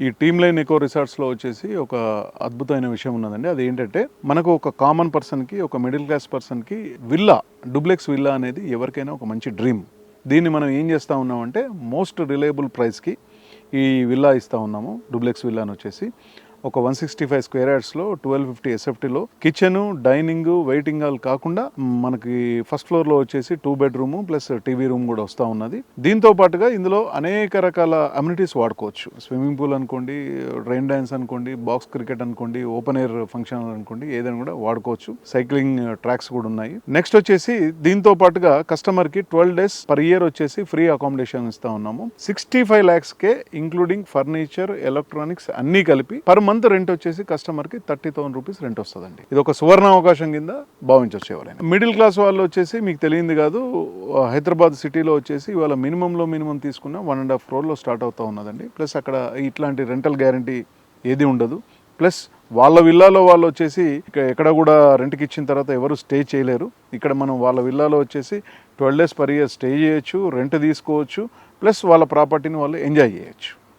ఈ team line echo రిసార్ట్స్లో వచ్చేసి ఒక అద్భుతమైన విషయం ఉన్నదండి. అది ఏంటంటే మనకు ఒక కామన్ పర్సన్కి, ఒక మిడిల్ క్లాస్ పర్సన్కి విల్లా, డూప్లెక్స్ విల్లా అనేది ఎవరికైనా ఒక మంచి డ్రీమ్. దీన్ని మనం ఏం చేస్తూ ఉన్నామంటే మోస్ట్ రిలయబుల్ ప్రైస్కి ఈ విల్లా ఇస్తూ ఉన్నాము. డూప్లెక్స్ విల్లాని వచ్చేసి ఒక 165 స్క్వేర్ యార్డ్స్లో 1250 ఎస్ఎఫ్టీలో కిచెన్, డైనింగ్, వెయిటింగ్ హాల్ కాకుండా మనకి ఫస్ట్ ఫ్లోర్లో వచ్చేసి 2 బెడ్రూమ్ ప్లస్ టీవీ రూమ్ కూడా వస్తూ ఉన్నది. దీంతో పాటుగా ఇందులో అనేక రకాల అమ్యూనిటీస్ వాడుకోవచ్చు. స్విమ్మింగ్ పూల్ అనుకోండి, రైన్ డాన్స్ అనుకోండి, బాక్స్ క్రికెట్ అనుకోండి, ఓపెన్ ఎయిర్ ఫంక్షన్ అనుకోండి, ఏదైనా కూడా వాడుకోవచ్చు. సైక్లింగ్ ట్రాక్స్ కూడా ఉన్నాయి. నెక్స్ట్ వచ్చేసి దీంతో పాటుగా కస్టమర్కి 12 days పర్ ఇయర్ వచ్చేసి ఫ్రీ అకామిడేషన్ ఇస్తా ఉన్నాము. 65 lakhsకే ఇంక్లూడింగ్ ఫర్నిచర్, ఎలక్ట్రానిక్స్ అన్నీ కలిపి పర్ మంత్ రెంట్ వచ్చేసి కస్టమర్కి 30,000 రూపీస్ రెంట్ వస్తుందండి. ఇది ఒక సువర్ణ అవకాశం కింద భావించవచ్చు ఎవరైనా. మిడిల్ క్లాస్ వాళ్ళు వచ్చేసి మీకు తెలియంది కాదు, హైదరాబాద్ సిటీలో వచ్చేసి ఇవాళ మినిమం తీసుకున్న 1.5 crore స్టార్ట్ అవుతా ఉన్నదండి. ప్లస్ అక్కడ ఇట్లాంటి రెంటల్ గ్యారంటీ ఏది ఉండదు. ప్లస్ వాళ్ళ విల్లాలో వాళ్ళు వచ్చేసి ఎక్కడ కూడా రెంట్కి ఇచ్చిన తర్వాత ఎవరు స్టే చేయలేరు. ఇక్కడ మనం వాళ్ళ విల్లాలో వచ్చేసి 12 days పర్ ఇయర్ స్టే చేయొచ్చు, రెంట్ తీసుకోవచ్చు, ప్లస్ వాళ్ళ ప్రాపర్టీని వాళ్ళు ఎంజాయ్ చేయొచ్చు.